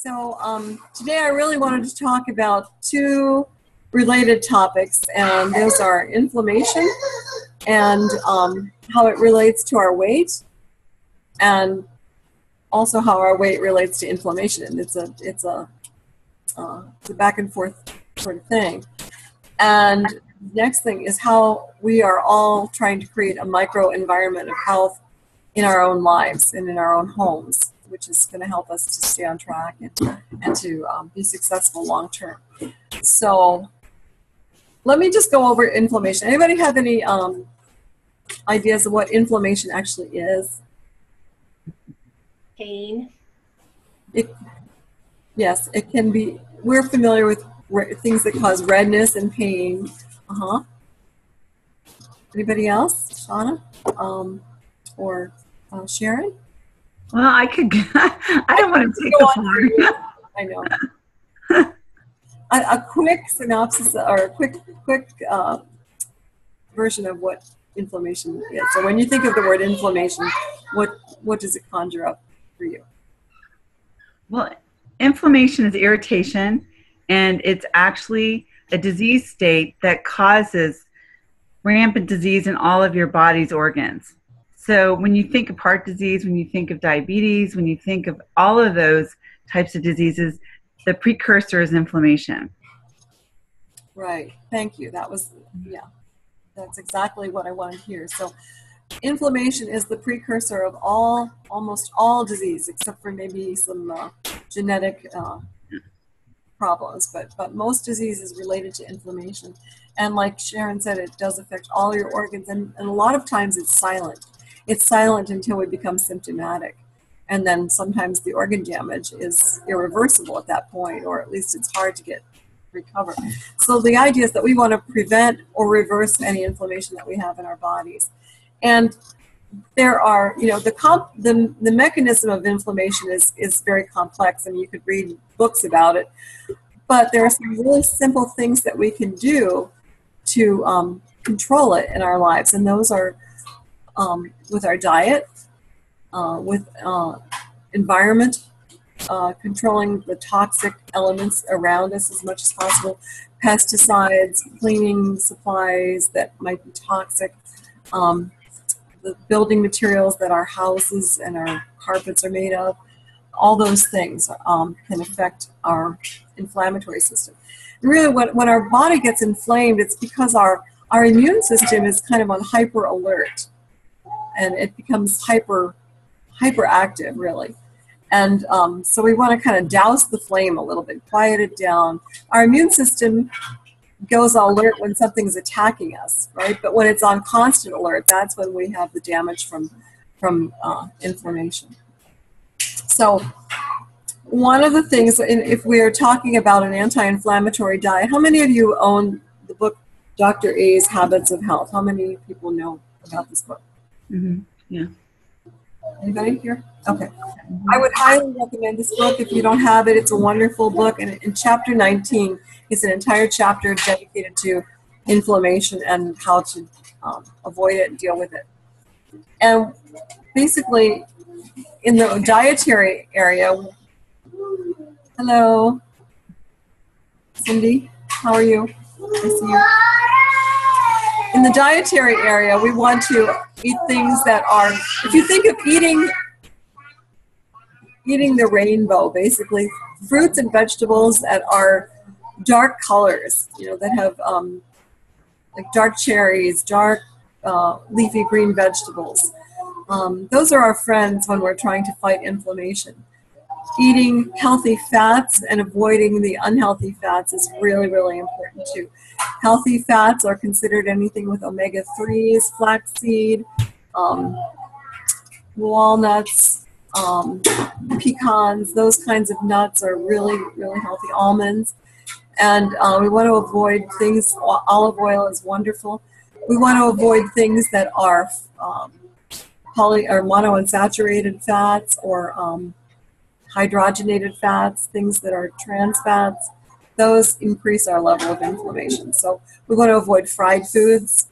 So today I really wanted to talk about two related topics, and those are inflammation and how it relates to our weight, and also how our weight relates to inflammation. It's a back and forth sort of thing. And next thing is how we are all trying to create a micro environment of health in our own lives and in our own homes, which is going to help us to stay on track and to be successful long term. So let me just go over inflammation. Anybody have any ideas of what inflammation actually is? Pain. Yes, it can be. We're familiar with things that cause redness and pain. Anybody else? Shauna? Or Sharon? Well, I could. I don't want to take the floor. I know. A quick synopsis or a quick version of what inflammation is. So when you think of the word inflammation, what does it conjure up for you? Well, inflammation is irritation, and it's actually a disease state that causes rampant disease in all of your body's organs. So when you think of heart disease, when you think of diabetes, when you think of all of those types of diseases, the precursor is inflammation. Right. Thank you. That was, yeah, that's exactly what I wanted to hear. So inflammation is the precursor of almost all disease, except for maybe some genetic problems, but most disease is related to inflammation. And like Sharon said, it does affect all your organs, and a lot of times it's silent. It's silent until we become symptomatic. And then sometimes the organ damage is irreversible at that point, or at least it's hard to recover. So the idea is that we want to prevent or reverse any inflammation that we have in our bodies. And there are, the mechanism of inflammation is very complex, and you could read books about it. But there are some really simple things that we can do to control it in our lives, and those are with our diet, with environment, controlling the toxic elements around us as much as possible, pesticides, cleaning supplies that might be toxic, the building materials that our houses and our carpets are made of. All those things can affect our inflammatory system. And really, when our body gets inflamed, it's because our immune system is kind of on hyper alert, and it becomes hyperactive, really. And so we want to kind of douse the flame a little bit, quiet it down. Our immune system goes alert when something's attacking us, right? But when it's on constant alert, that's when we have the damage from inflammation. So one of the things, if we are talking about an anti-inflammatory diet, how many of you own the book Dr. A's Habits of Health? How many people know about this book? Mm-hmm. Yeah. Anybody here? Okay. I would highly recommend this book if you don't have it. It's a wonderful book. And in chapter 19, it's an entire chapter dedicated to inflammation and how to avoid it and deal with it. And basically, in the dietary area, hello, Cindy, how are you? I see you. In the dietary area, we want to eat things that are, if you think of eating the rainbow, basically, fruits and vegetables that are dark colors, that have like dark cherries, dark leafy green vegetables. Those are our friends when we're trying to fight inflammation. Eating healthy fats and avoiding the unhealthy fats is really, really important too. Healthy fats are considered anything with omega-3s, flaxseed, walnuts, pecans. Those kinds of nuts are really, really healthy. Almonds. And we want to avoid things, olive oil is wonderful. We want to avoid things that are monounsaturated fats or hydrogenated fats, things that are trans fats. Those increase our level of inflammation. So we want to avoid fried foods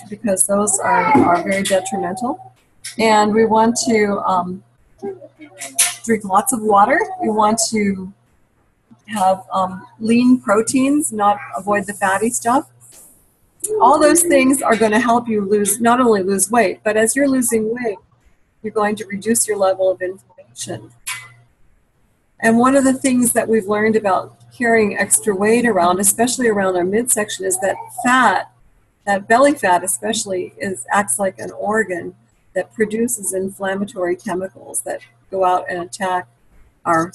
because those are very detrimental. And we want to drink lots of water. We want to have lean proteins, not avoid the fatty stuff. All those things are going to help you not only lose weight, but as you're losing weight, you're going to reduce your level of inflammation. And one of the things that we've learned about carrying extra weight around, especially around our midsection, is that fat, that belly fat especially, acts like an organ that produces inflammatory chemicals that go out and attack our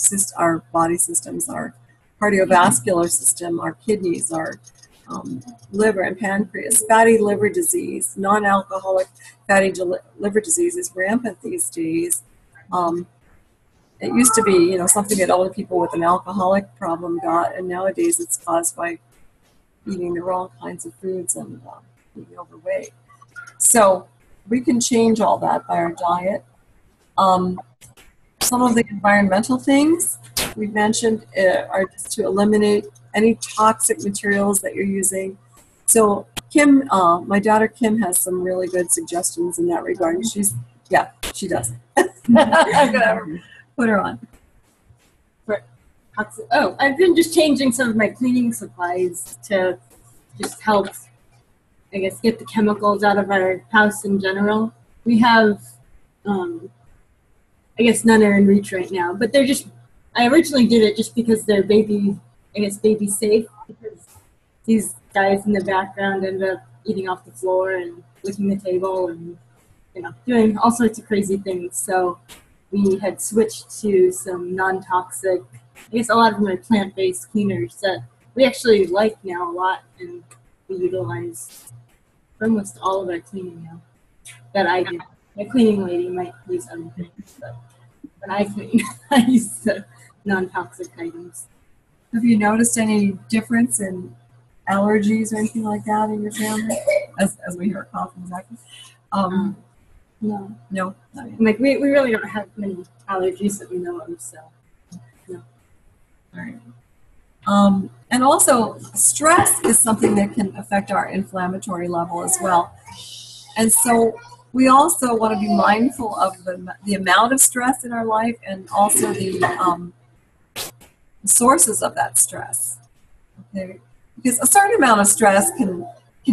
body systems, our cardiovascular system, our kidneys, our liver and pancreas. Fatty liver disease, non-alcoholic fatty liver disease is rampant these days. It used to be, something that only people with an alcoholic problem got, and nowadays it's caused by eating the wrong kinds of foods and being overweight. So we can change all that by our diet. Some of the environmental things we've mentioned are just to eliminate any toxic materials that you're using. So Kim, my daughter Kim, has some really good suggestions in that regard. She does. I'm gonna put her on. I've been just changing some of my cleaning supplies to just help, I guess, get the chemicals out of our house in general. We have, I guess none are in reach right now, but I originally did it just because they're baby safe, because these guys in the background end up eating off the floor and licking the table and, doing all sorts of crazy things. So we had switched to some non-toxic, I guess a lot of them are plant-based cleaners that we actually like now a lot, and we utilize for almost all of our cleaning now that I do. My cleaning lady might use other things, but when I clean, I use the non-toxic items. Have you noticed any difference in allergies or anything like that in your family? As we hear coughing, exactly. No. No. Not yet. Like we really don't have many allergies that we know of, so no. All right. And also, stress is something that can affect our inflammatory level as well. And so we also want to be mindful of the amount of stress in our life, and also the sources of that stress. Okay, because a certain amount of stress can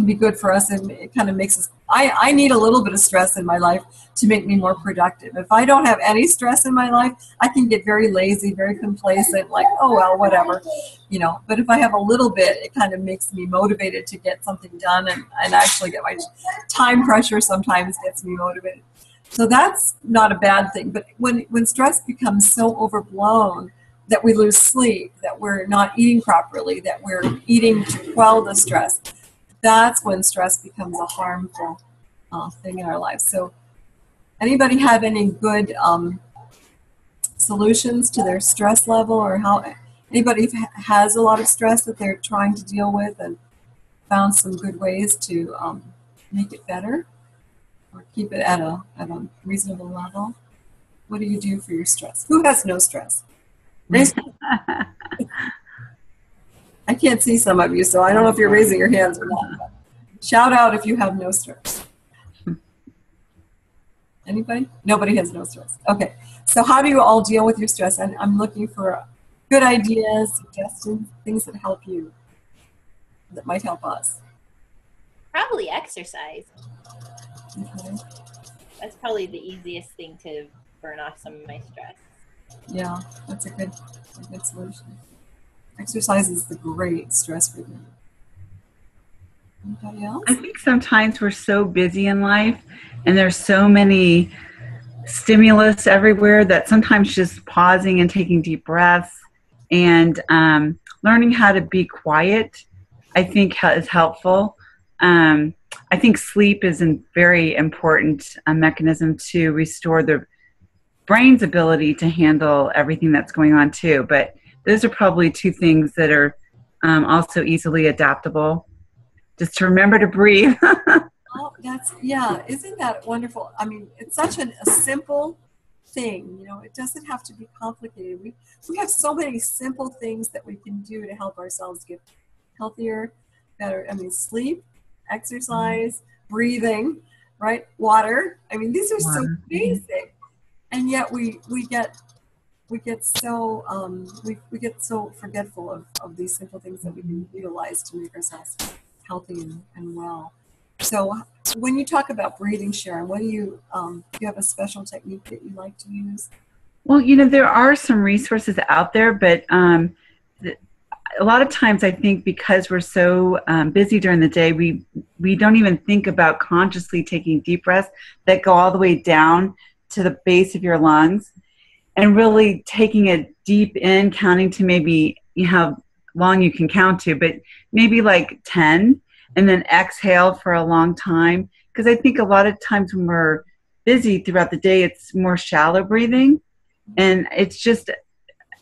be good for us, and it kind of makes us. I need a little bit of stress in my life to make me more productive. If I don't have any stress in my life, I can get very lazy, very complacent, like, oh well, whatever, But if I have a little bit, it kind of makes me motivated to get something done, and actually get my time pressure sometimes gets me motivated. So that's not a bad thing. But when stress becomes so overblown that we lose sleep, that we're not eating properly, that we're eating to quell the stress, that's when stress becomes a harmful thing in our lives. So anybody have any good solutions to their stress level, or how anybody has a lot of stress that they're trying to deal with and found some good ways to make it better or keep it at a reasonable level? What do you do for your stress? Who has no stress? I can't see some of you, so I don't know if you're raising your hands or not. But shout out if you have no stress. Anybody? Nobody has no stress. Okay. So how do you all deal with your stress? I'm looking for good ideas, suggestions, things that help you, that might help us. Probably exercise. Okay. That's probably the easiest thing to burn off some of my stress. Yeah, that's a good solution. Exercise is the great stress reliever. Anybody else? I think sometimes we're so busy in life and there's so many stimulus everywhere that sometimes just pausing and taking deep breaths and learning how to be quiet, I think is helpful. I think sleep is a very important mechanism to restore the brain's ability to handle everything that's going on too. But those are probably two things that are also easily adaptable. Just to remember to breathe. Oh, isn't that wonderful? I mean, it's such a simple thing, it doesn't have to be complicated. We have so many simple things that we can do to help ourselves get healthier, better. I mean, sleep, exercise, breathing, right? Water. I mean, these are so basic. And yet we get we get so we get so forgetful of these simple things that we can utilize to make ourselves healthy and well. So when you talk about breathing, Sharon, what do you have a special technique that you like to use? Well, there are some resources out there, but a lot of times I think because we're so busy during the day, we don't even think about consciously taking deep breaths that go all the way down to the base of your lungs and really taking it deep in, counting to maybe how long you can count to, but maybe like 10, and then exhale for a long time. Because I think a lot of times when we're busy throughout the day, it's more shallow breathing. And it's just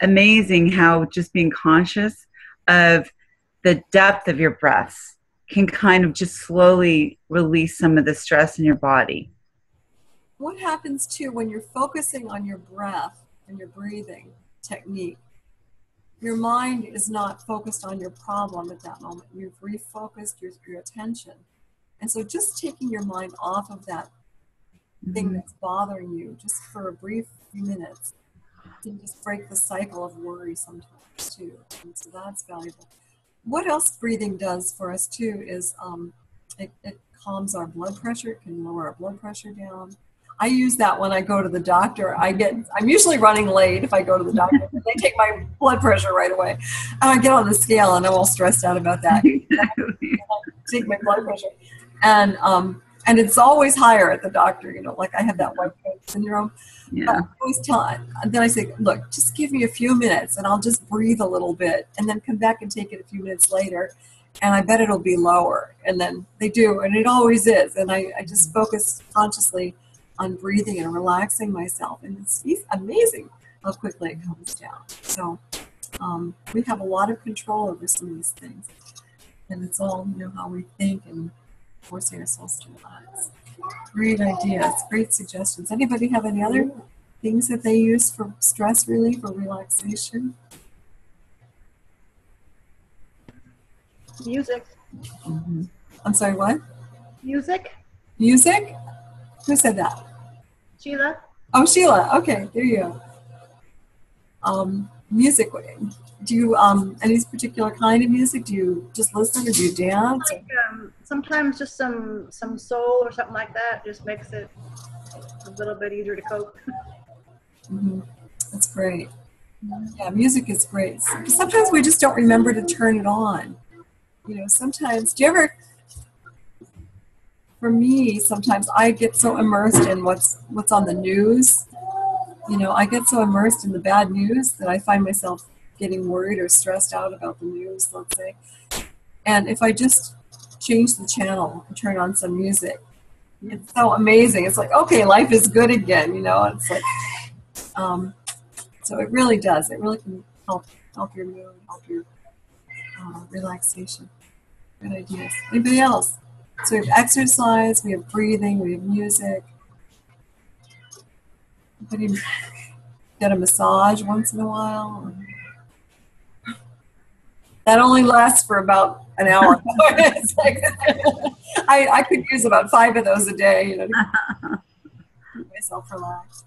amazing how just being conscious of the depth of your breaths can kind of just slowly release some of the stress in your body. What happens too when you're focusing on your breath and your breathing technique? Your mind is not focused on your problem at that moment. You've refocused your attention. And so just taking your mind off of that thing that's bothering you just for a brief few minutes can just break the cycle of worry sometimes too. And so that's valuable. What else breathing does for us too is it calms our blood pressure. It can lower our blood pressure down. I use that when I go to the doctor. I'm usually running late if I go to the doctor. They take my blood pressure right away. And I get on the scale and I'm all stressed out about that. Take my blood pressure. And it's always higher at the doctor, like I have that white coat syndrome. Yeah. But I always then I say, look, just give me a few minutes and I'll just breathe a little bit and then come back and take it a few minutes later. And I bet it'll be lower. And then they do, and it always is. And I just focus consciously on breathing and relaxing myself. And it's amazing how quickly it comes down. So we have a lot of control over some of these things. And it's all, how we think and forcing ourselves to relax. Great ideas, great suggestions. Anybody have any other things that they use for stress relief or relaxation? Music. Mm-hmm. I'm sorry, what? Music. Music? Who said that? Sheila. Oh, Sheila. Okay, there you go. Music. Do you any particular kind of music? Do you just listen or do you dance? Like, sometimes just some soul or something like that just makes it a little bit easier to cope. Mm-hmm. That's great. Yeah, music is great. Sometimes we just don't remember to turn it on. Sometimes, for me, sometimes I get so immersed in what's on the news. I get so immersed in the bad news that I find myself getting worried or stressed out about the news, let's say. And if I just change the channel and turn on some music, it's so amazing. It's like, okay, life is good again, It's like, so it really does. It really can help your mood, help your relaxation. Good ideas. Anybody else? So we have exercise, we have breathing, we have music. Anybody get a massage once in a while? That only lasts for about an hour. It's like, I could use about 5 of those a day, to keep myself relaxed.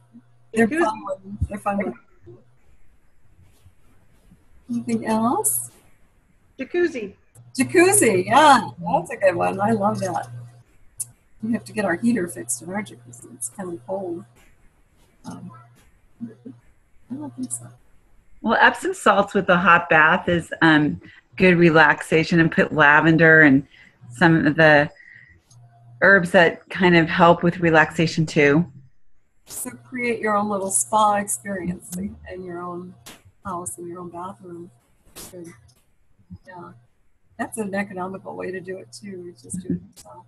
They're fun. They're fun. Anything else? Jacuzzi. Jacuzzi, yeah, that's a good one. I love that. We have to get our heater fixed in our jacuzzi. It's kind of cold. I don't think so. Well, Epsom salts with a hot bath is good relaxation, and put lavender and some of the herbs that kind of help with relaxation too. So create your own little spa experience in your own house, in your own bathroom. Good. Yeah. That's an economical way to do it too. You just do it yourself.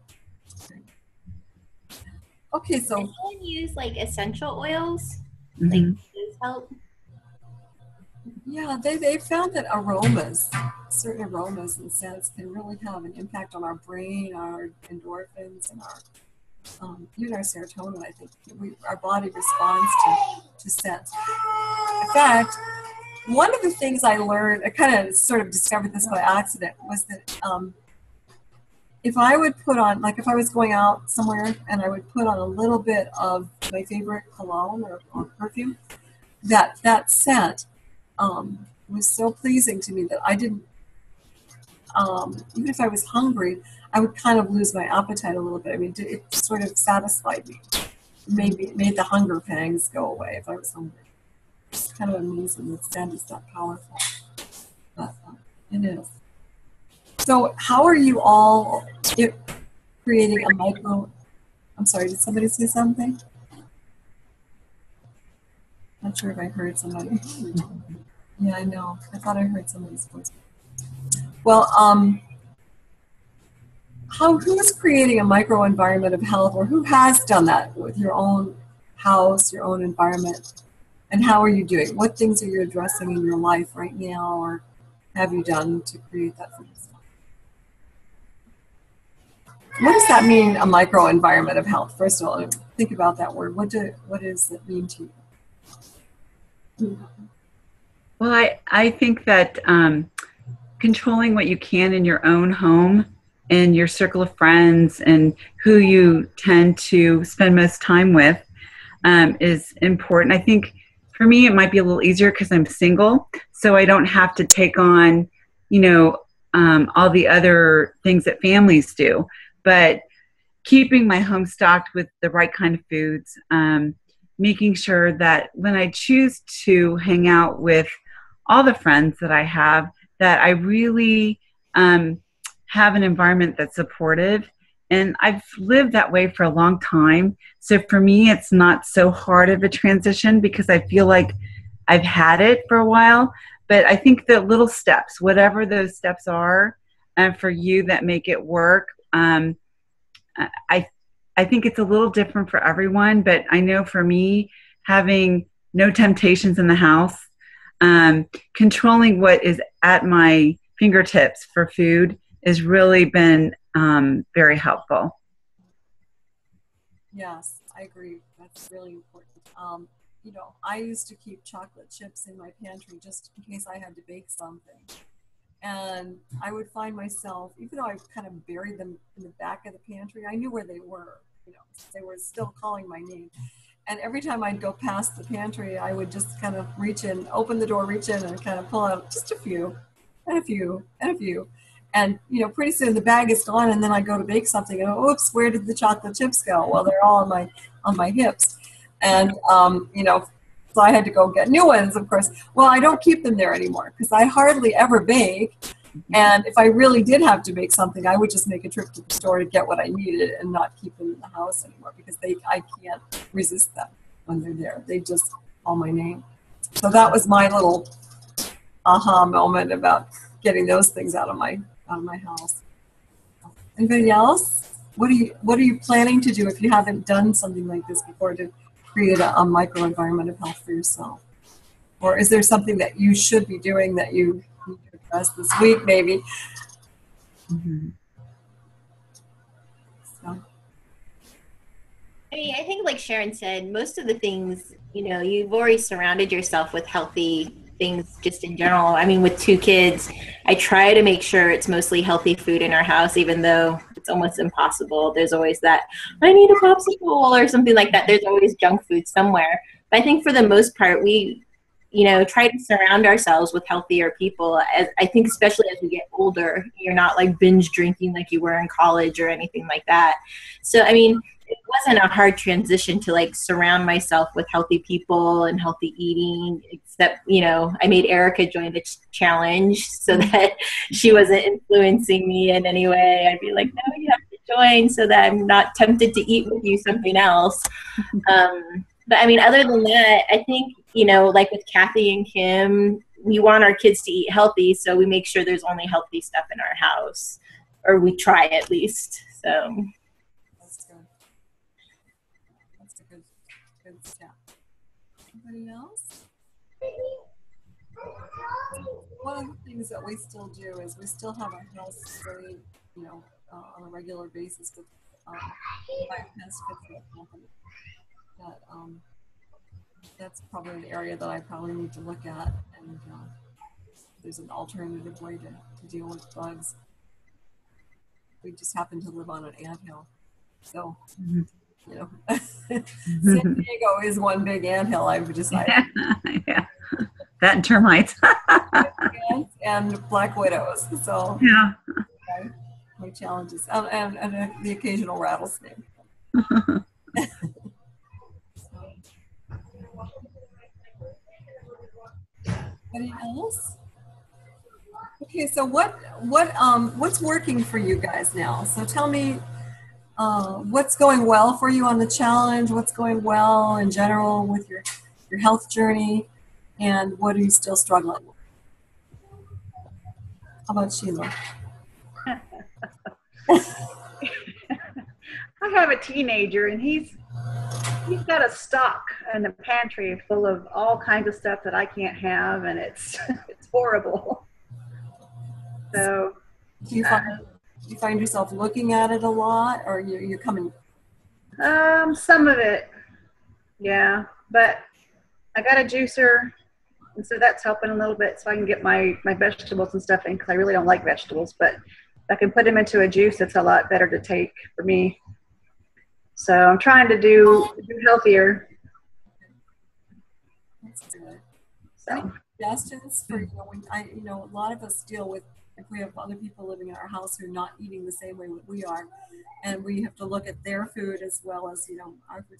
Okay, so can you use like essential oils? Mm-hmm. Like those help? yeah, they found that aromas, certain aromas and scents, can really have an impact on our brain, our endorphins, and our even our serotonin. I think our body responds to scents. In fact, one of the things I learned, I kind of sort of discovered this by accident, was that if I would put on, like if I was going out somewhere and I would put on a little bit of my favorite cologne or perfume, that scent was so pleasing to me that I didn't, even if I was hungry, I would kind of lose my appetite a little bit. I mean, it sort of satisfied me. Maybe it made the hunger pangs go away if I was hungry. It's kind of amazing that scent is that powerful. But it is. So how are you all creating a micro? I'm sorry, did somebody say something? Not sure if I heard somebody. Yeah, I know. I thought I heard somebody's voice. Well, who's creating a micro environment of health, or who has done that with your own house, your own environment? And how are you doing? What things are you addressing in your life right now, or have you done to create that for yourself? What does that mean, a micro environment of health? First of all, think about that word. What does it mean to you? Well, I think that controlling what you can in your own home and your circle of friends and who you tend to spend most time with is important. I think for me, it might be a little easier because I'm single, so I don't have to take on, all the other things that families do. But keeping my home stocked with the right kind of foods, making sure that when I choose to hang out with all the friends that I have, that I really have an environment that's supportive. And I've lived that way for a long time. So for me, it's not so hard of a transition because I feel like I've had it for a while. But I think the little steps, whatever those steps are for you that make it work, I think it's a little different for everyone. But I know for me, having no temptations in the house, controlling what is at my fingertips for food has really been very helpful. Yes, I agree. That's really important. I used to keep chocolate chips in my pantry just in case I had to bake something. And I would find myself, even though I kind of buried them in the back of the pantry, I knew where they were, they were still calling my name. And every time I'd go past the pantry, I would just kind of reach in, open the door, reach in, and kind of pull out just a few, and a few, and a few. And, pretty soon the bag is gone, and then I go to bake something, and oops, where did the chocolate chips go? Well, they're all on my hips. And, so I had to go get new ones, of course. Well, I don't keep them there anymore because I hardly ever bake. And if I really did have to make something, I would just make a trip to the store to get what I needed and not keep them in the house anymore because I can't resist them when they're there. They just call my name. So that was my little aha moment about getting those things out of my house. Anybody else? What are you planning to do if you haven't done something like this before to create a micro environment of health for yourself? Or is there something that you should be doing that you need to address this week, maybe? Mm-hmm. So. I mean, I think like Sharon said, most of the things, you've already surrounded yourself with healthy things just in general. I mean, with 2 kids, I try to make sure it's mostly healthy food in our house, even though it's almost impossible. There's always that, I need a popsicle or something like that. There's always junk food somewhere. But I think for the most part, we, try to surround ourselves with healthier people. I think especially as we get older, you're not like binge drinking like you were in college or anything like that. So, I mean, it wasn't a hard transition to like surround myself with healthy people and healthy eating, except, I made Erica join the challenge so that she wasn't influencing me in any way. I'd be like, no, you have to join so that I'm not tempted to eat with you something else. But I mean, other than that, I think, like with Kathy and Kim, we want our kids to eat healthy. So we make sure there's only healthy stuff in our house, or we try at least. So. That's a good step. Anybody else? One of the things that we still do is we still have our house sprayed, on a regular basis with biopest control company. That's probably an area that I probably need to look at, and there's an alternative way to deal with bugs. We just happen to live on an anthill, so you know, San Diego is one big anthill, I've decided. Yeah. That and termites. Ants and black widows. So Yeah. my challenges, and the occasional rattlesnake. Anybody else? Okay, so what's working for you guys now? So tell me what's going well for you on the challenge, what's going well in general with your health journey, and what are you still struggling with? How about Sheila? I have a teenager, and he's got a stock in the pantry full of all kinds of stuff that I can't have, and it's it's horrible. So, Do you find yourself looking at it a lot, or you're coming? some of it, yeah. But I got a juicer, and so that's helping a little bit, so I can get my vegetables and stuff in, because I really don't like vegetables. But if I can put them into a juice, it's a lot better to take for me. So I'm trying to do healthier. That's good. So. Any suggestions for a lot of us deal with, if we have other people living in our house who are not eating the same way that we are, and we have to look at their food as well as our food.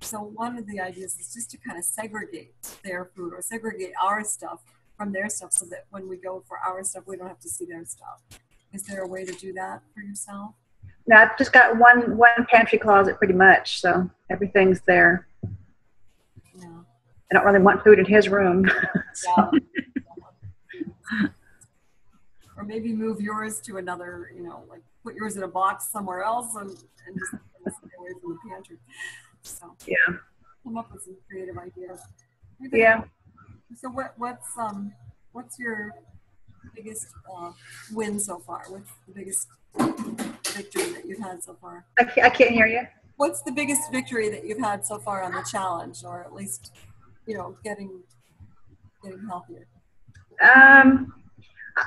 So one of the ideas is just to kind of segregate their food or segregate our stuff from their stuff, so that when we go for our stuff, we don't have to see their stuff. Is there a way to do that for yourself? No, I've just got one pantry closet pretty much, so everything's there. Yeah. I don't really want food in his room. Yeah. Or maybe move yours to another, like put yours in a box somewhere else and just stay away from the pantry. So Yeah. come up with some creative ideas. Yeah. So what's your biggest win so far? What's the biggest victory that you've had so far? I can't hear you. What's the biggest victory that you've had so far on the challenge, or at least, getting healthier?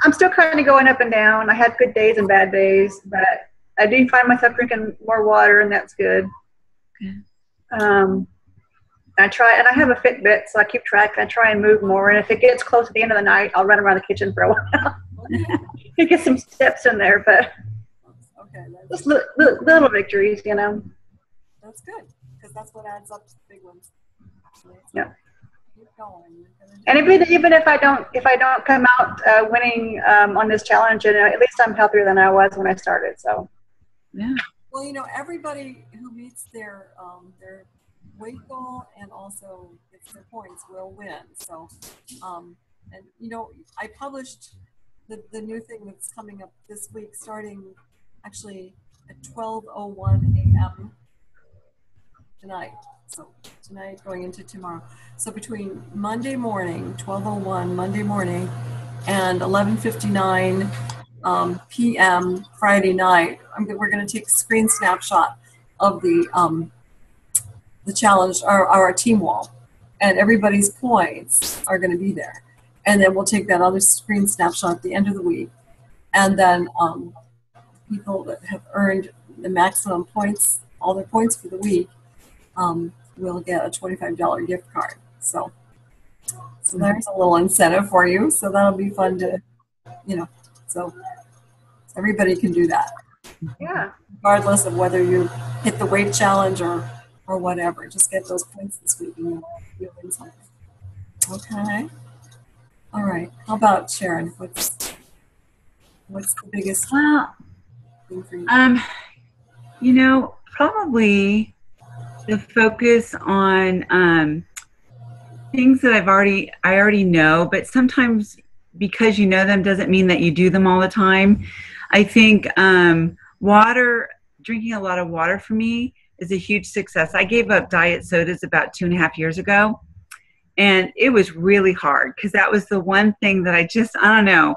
I'm still kind of going up and down. I had good days and bad days, but I do find myself drinking more water, and that's good. Okay. I try, and I have a Fitbit, so I keep track. I try and move more, and if it gets close to the end of the night, I'll run around the kitchen for a while to get some steps in there. But Okay, just little victories, that's good, because that's what adds up to the big ones. So Yeah. keep going. And even if I don't come out winning on this challenge, at least I'm healthier than I was when I started. So Yeah. Well, everybody who meets their weight goal and also gets their points will win. So, I published the new thing that's coming up this week, starting actually at 12:01 a.m. tonight. So tonight going into tomorrow. So between Monday morning, 12:01 Monday morning, and 11:59 p.m. Friday night, we're going to take a screen snapshot of the challenge, our team wall, and everybody's points are going to be there. And then we'll take that other screen snapshot at the end of the week, and then people that have earned the maximum points, all their points for the week, will get a $25 gift card. So there's a little incentive for you. So that'll be fun to, so everybody can do that. yeah. Regardless of whether you hit the weight challenge or whatever. Just get those points this week and you'll win something. Okay. All right. How about Sharon? What's the biggest Well, thing for you? probably the focus on things that I already know, but sometimes because you know them doesn't mean that you do them all the time. I think drinking a lot of water for me is a huge success. I gave up diet sodas about 2.5 years ago, and it was really hard because that was the one thing that I don't know.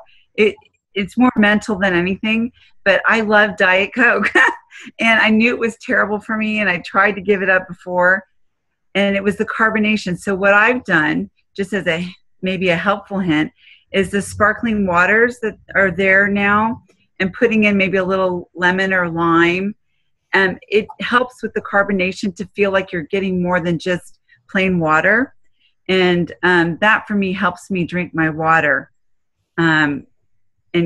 It's more mental than anything, but I love Diet Coke. And I knew it was terrible for me, and I tried to give it up before, and it was the carbonation. So what I've done, just as maybe a helpful hint, is the sparkling waters that are there now, and putting in maybe a little lemon or lime, it helps with the carbonation to feel like you're getting more than just plain water. And that for me helps me drink my water and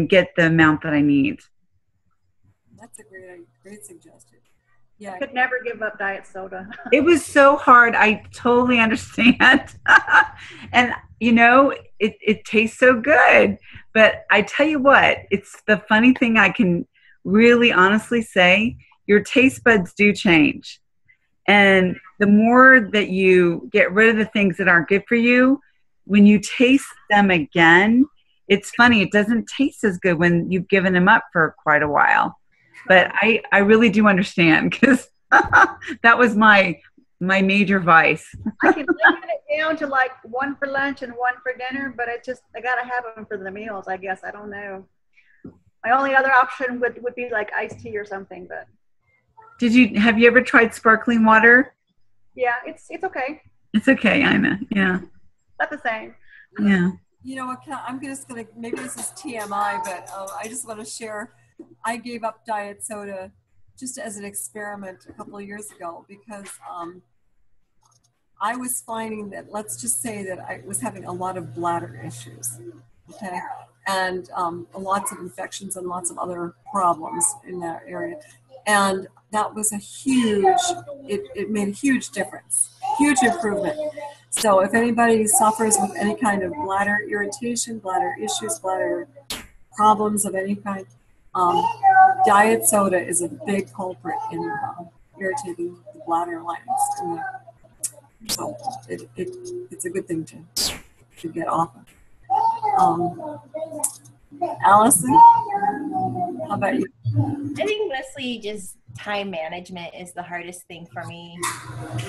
get the amount that I need. That's a great suggestion. Yeah. I could never give up diet soda. It was so hard. I totally understand. And, you know, it tastes so good. But I tell you what, it's the funny thing I can really honestly say, your taste buds do change. And the more that you get rid of the things that aren't good for you, when you taste them again, it's funny, it doesn't taste as good when you've given them up for quite a while. But I really do understand, because that was my major vice. I can limit it down to like one for lunch and one for dinner, but I gotta have them for the meals, I guess. I don't know. My only other option would be like iced tea or something, but. Have you ever tried sparkling water? Yeah, it's okay. It's okay, Ina. Yeah. Not the same. Yeah. You know what, I'm just going to, maybe this is TMI, but I just want to share, I gave up diet soda just as an experiment a couple of years ago, because I was finding that, let's just say that I was having a lot of bladder issues, okay? And lots of infections and lots of other problems in that area. And that was it made a huge difference, huge improvement. So if anybody suffers with any kind of bladder irritation, bladder issues, bladder problems of any kind, diet soda is a big culprit in irritating the bladder lines. So it's a good thing to get off of. Allison, how about you? I think mostly just time management is the hardest thing for me,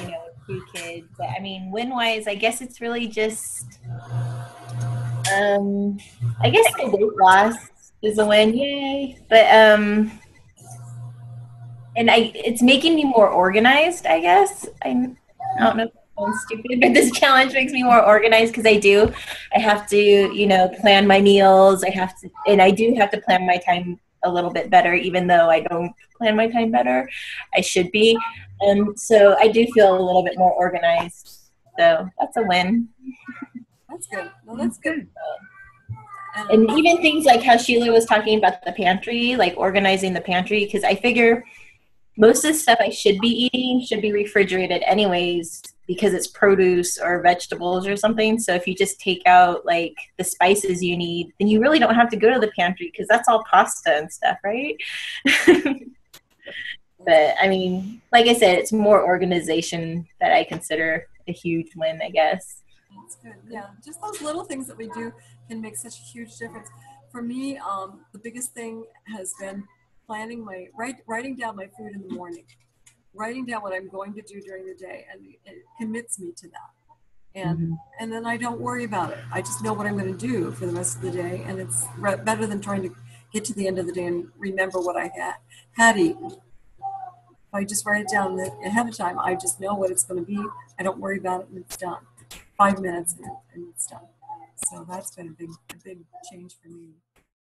you know, with 2 kids. But I mean, win-wise, I guess it's really just, I guess the weight loss is a win, yay. But, and it's making me more organized, I guess. I don't know if I'm stupid, but this challenge makes me more organized, because I have to, you know, plan my meals. And I do have to plan my time a little bit better, even though I don't plan my time better. I should be. So I do feel a little bit more organized. So that's a win. That's good. Well, that's good. And even things like how Sheila was talking about the pantry, like organizing the pantry, because I figure most of the stuff I should be eating should be refrigerated anyways, because it's produce or vegetables or something. So if you just take out like the spices you need, then you really don't have to go to the pantry, because that's all pasta and stuff, right? But I mean, like I said, it's more organization that I consider a huge win, I guess. That's good. Yeah, just those little things that we do can make such a huge difference. For me, the biggest thing has been planning writing down my food in the morning, writing down what I'm going to do during the day, and it commits me to that. And then I don't worry about it. I just know what I'm going to do for the rest of the day, and it's better than trying to get to the end of the day and remember what I had eaten. If I just write it down ahead of time, I just know what it's going to be. I don't worry about it, and it's done. 5 minutes and it's done. So that's been a big change for me.